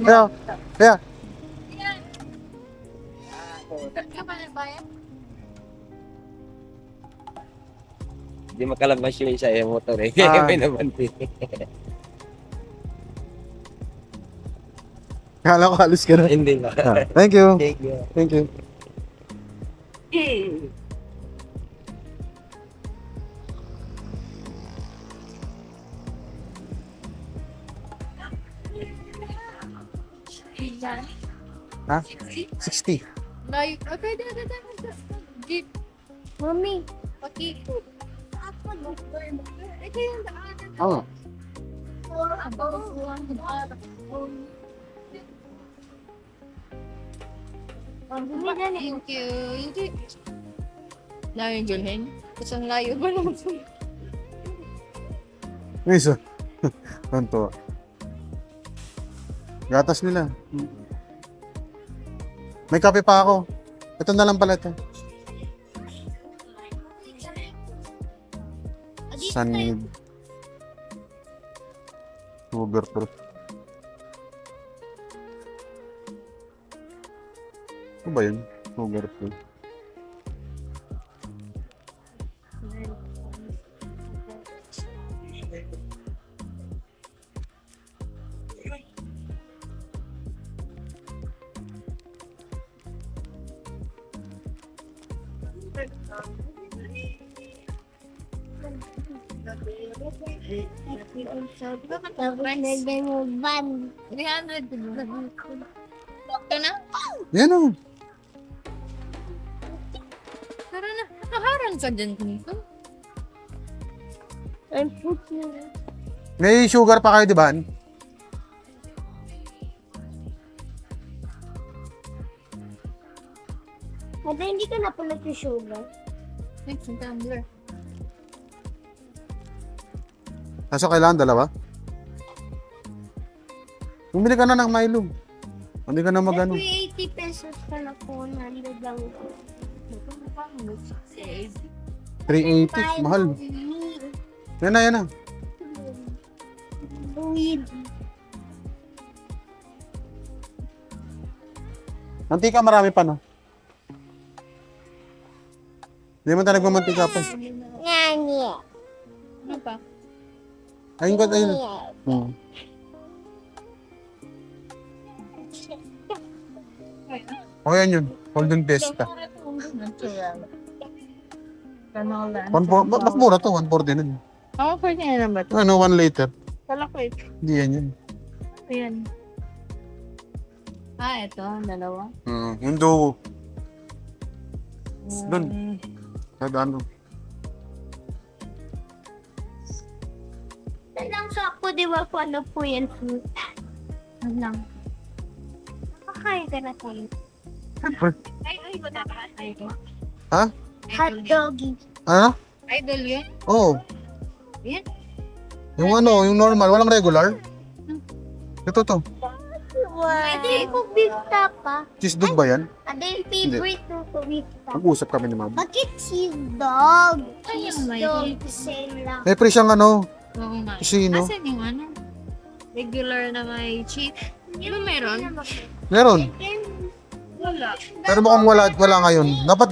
Kaya, kaya. Hindi makalabas yung isa yung motor eh. Ah. May naman din. Kala ko alis ka na. Hindi ba? Thank you. Thank you. Thank you. Ha? 60. Like, okay, jeep. Mami, pakiko. Ako, ito yung daanan. Oo. Thank you. Hindi. Layo Julhen. Kasang layo ba naman? May isa. Tanto. Gatas nila. May kape pa ako. Ito na lang pala ito. Sunmid. Sugar fruit. Ano ba yun? Sugar fruit. mo van. 300. Ito na? Yan o. Tara na. Nakaharang ka dyan dito. I'm putting. May sugar pa kayo, di ba? Mada, hindi ka napulat yung sugar. Next, yung tumbler. Kaso kailangan dalawa? Bumili ka na ng Milo. Hindi ka na mag-ano. 80 pesos ka na po, 100 lang po. 380. Mahal. Yan na, yan na. Buwid. Mantika marami pa, no? Hindi mo tayo nagmamantika pa. Ngani. Ano pa? Ayun ko, ayun. Hmm. O yan yun. Golden Fiesta. Canola. Mas mura to, 140 na. Ako po niya na ba ito? Ano, 1 liter. Kala ko ito. Hindi yan yun. Ayan. Ah, ito. Dalawa. Yung duo. Doon. Sa ano. Talang sakto, di ba po ano po yan fruit? Ano lang? Kakain ka na tayo. Ay, wala ka. Idol. Ha? Hot doggy. Ano? Idol yun? Oo. Yan? Yung ano, yung normal. Walang regular. Ito to. Wow. Ade ko beef tapa. Cheese dog ba yan? Ade yung favorite ko po beef tapa. Mag-usap kami ni ma'am. Bakit cheese dog? Ay, Cheese may dog. cheese. Same lang. May pre siyang ano, Oo nga. Sino? Asan yung ano? Regular na may cheese. Di ba meron? meron. Wala. Pero mukhang wala ngayon. Dapat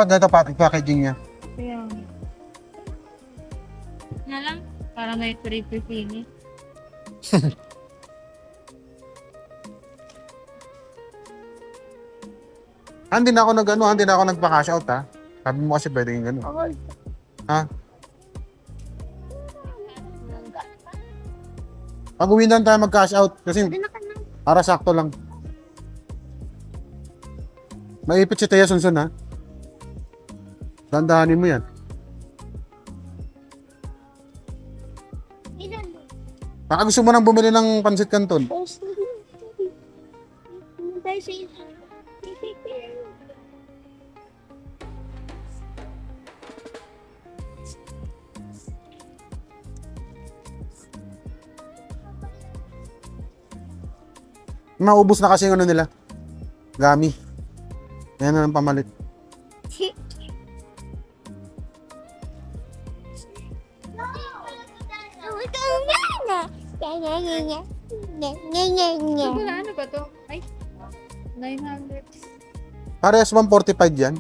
ganito packaging niya. Kaya. Na lang. Para may pre-pipini. Hindi na ako nagpa-cash out ha. Sabi mo kasi pwede yung gano'n. Ha? Pag uwi na tayo mag-cash out kasi para sakto lang. Maipit si Teya Sunsun ha. Dandahanin mo yan. Baka gusto mo nang bumili ng pansit canton. Maubos na kasi yung ano nila. Gami. Yan na ang pamalit. Nye, nye, nye, nye. Ito wala, ano ba to? Ay, 900. Parehas 145 yan.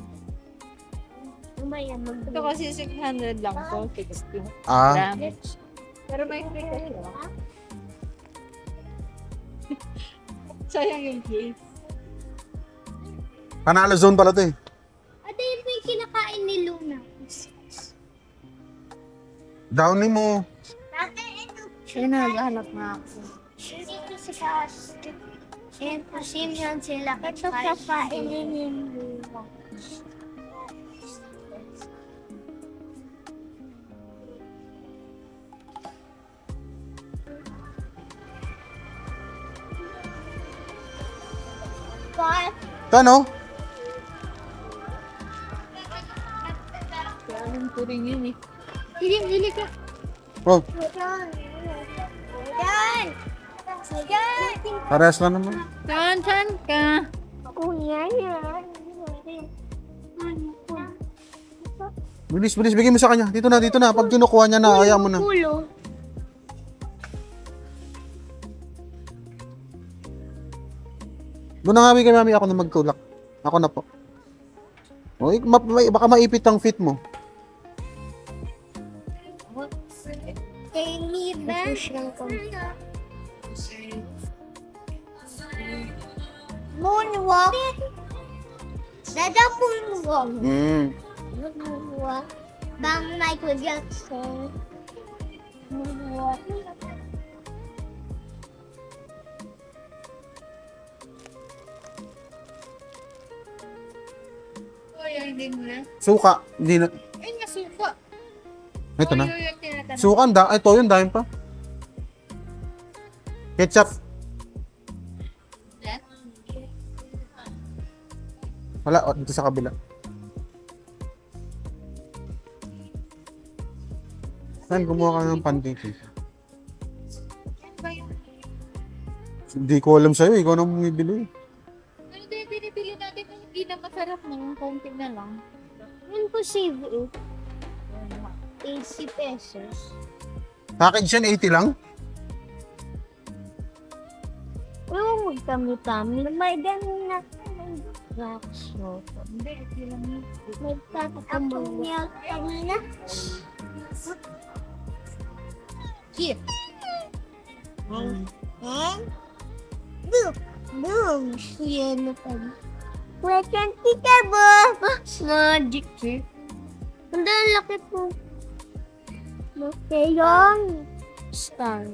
Umaya, Ito kasi 600 lang to, 60 Ah, grams. Pero may free ka siya. Sayang yung case. panalo zone pala to eh. Ate, yun po yung kinakain ni Luna. Downy mo. Ate, ito. Siya na, naghahanap na ako. Ito si Cass. Ito, Simeon sila. Ito kakainin ni Luna. What? Ito ano? Kaya anong turing yun eh. Hili ka. Oh, Yan. Yan. Yan. parehas lang naman. Saan ka? Kuya yan. Bilis, bilis. Bigay mo sa kanya. Dito na, dito na. Pag kinukuha niya na, ayaw mo na. Ulo. Doon na nga kay mami ako na magtulak. Ako na po. O, baka maipit ang fit mo. Kay Liba. Moonwalk. Dada moonwalk. Moonwalk. Bang Michael Jackson. Moonwalk. Ay, hindi mo na. Suka. Hindi na. Ay, nasuka. Ito na. Toyo yung tinatanong. Suka, ito yun, dahil pa. Ketchup. Wala, dito sa kabila. Saan gumawa ka ng pancake? Hindi ko alam sa'yo, ikaw na bumibili. Ano din binibili natin na hindi na masarap na yung konti na lang. Imposible. 80 pesos. Package yan, 80 lang? Yung magkami-kami. May ganun na. Raksyo. Hindi, hindi lang yun. May tatamulya kanina. Here. Boom. Boom. Yan na tayo. Welcome to the book. Magic eh. Ang laki po. Yung star.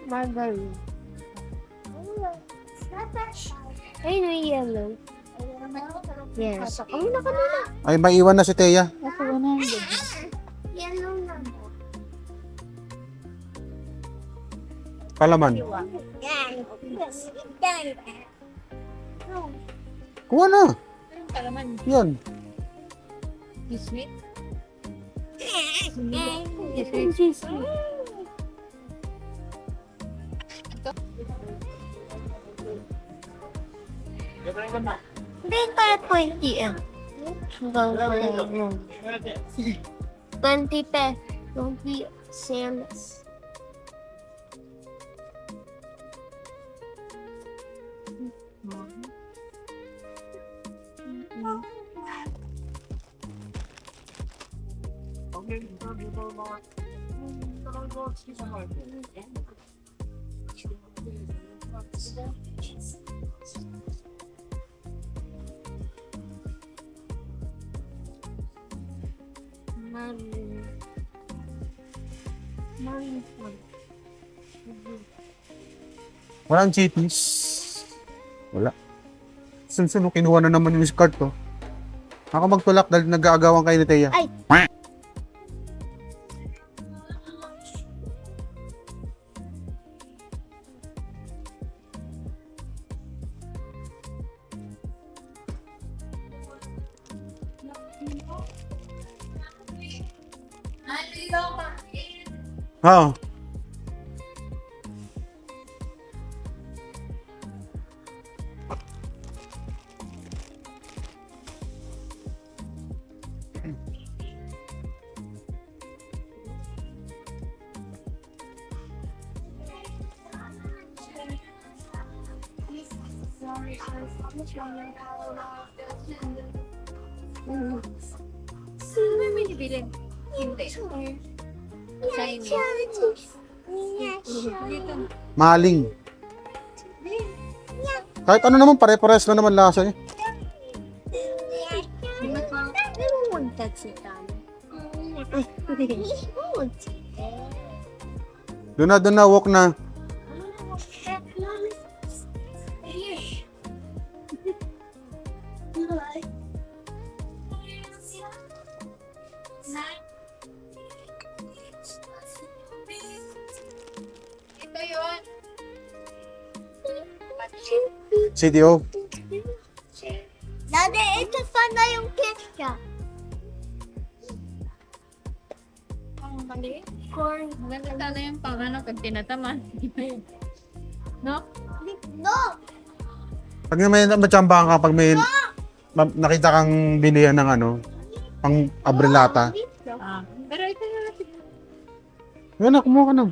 Margarine. Ay, no yellow. Yes. Ang na kanina. Ay, maiwan na si Teya. Nasa 100. Yellow na. Palaman. Yan. Yan. Kuha na. Ayun pala man. Yan. You sweet? Hindi kaya 20 eh. Hanggang 20 pe. 20 sales. Walang chippies. Wala. Sunod, kinuha na naman yung card ko. Ako magtulak dahil nag-aagawan kayo ni Teya. Ay! Oo. Sino may binibilin? Hindi. Chinese. Dito. Maling. Kahit ano naman, pare-pares lang naman lasa eh. Doon na, walk na. Ito yun. CDO. Dati, ito sana yung ketchup. Ang mali. Corn. Maganda sana yung pang ano pag tinataman. No? No! Pag may matsambahan ka, pag may nakita kang bilihan ng ano, pang abrelata. Ah. Pero ito na natin. Yan na, kumuha ka na.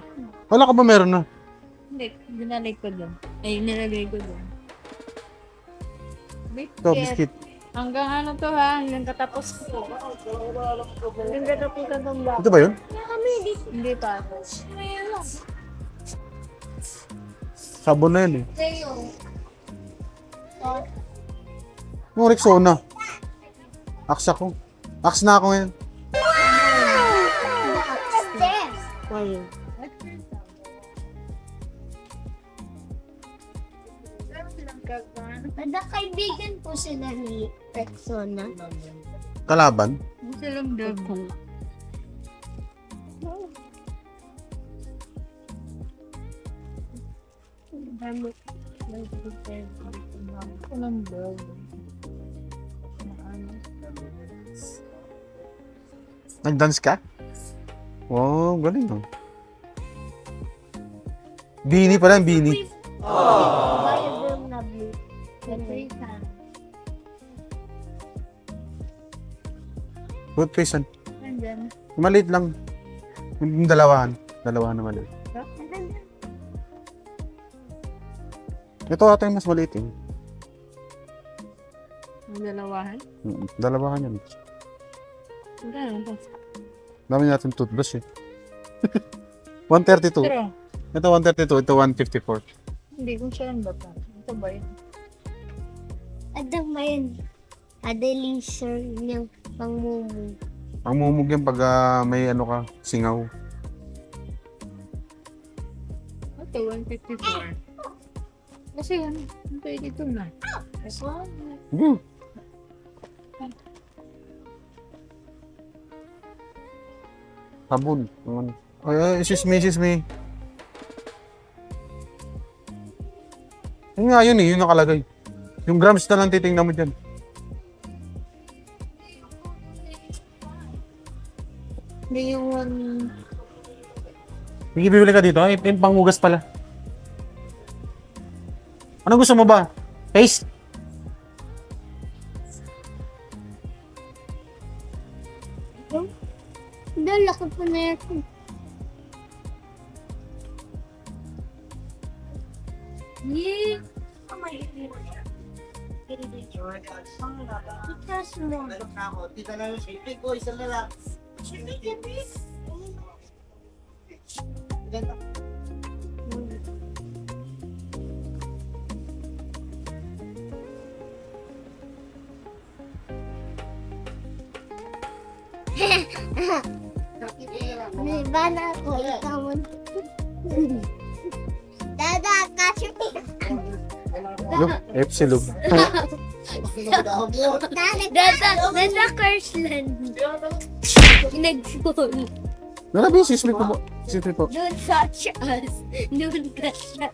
Wala ka ba meron na? Hindi, dinalay ko doon. Ay, nilagay ko doon. Ito, biscuit. Hanggang ano to ha, hanggang katapos ko. Hanggang katapos ka ng vlog. Ito ba yun? Hindi pa. Sabon na yun eh. Sa'yo. Yung Rexona. Axe ako. Axe na ako ngayon. Kaibigan po sila ni Rexona. Kalaban. Silang dog. Silang dog. Nag-dance ka? Wow, galing oh. Bini pa lang, bini. Viable na blue. Toothpaste. Nandyan. Maliit lang. Yung dalawahan. Dalawahan na maliit. Ito ata yung mas maliit eh. Ang dalawahan. Dalawahan yan. Gano'n to? Dami natin toothbrush eh. 132. Pero, Ito 132, ito 154. hindi ko siya ang bata. Ito ba yun? Adang mayan. Adelicer niyang pangmumu. Ang mumug yan pag may ano ka, singaw. Ito, 154. Kasi yan, pwede ito na. Hmm. Sabon. Ay, excuse me. Yun nga yun eh, yun nakalagay. Yung grams na lang titingnan mo dyan. Hindi yung Sige, bibili ka dito. Ay, yung panghugas pala. Ano gusto mo ba? Paste? Dala ko pa na ito. Yeah. Itas mo. May bana ko ikaw. Dada, kasi Look, Epsilon. Dada, Kersland. Nag-phone. Narabi yung sismi ko po. Sismi po. Don't touch us. Don't touch us.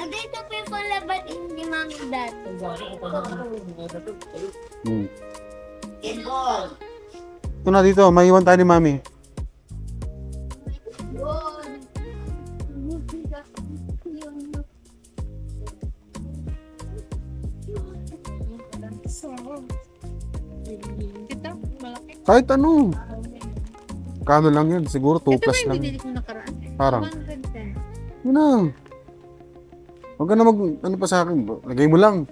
Dito po yung palaban ni Mami dati. Hmm. Ito na dito, maiwan tayo ni Mami. Ito, malaki. Kahit ano. Kano lang yun? Siguro 2 Ito ba plus yung lang. binili ko nakaraan? Parang. 110. Yun na. Huwag ka na ano pa sa akin. Lagay mo lang.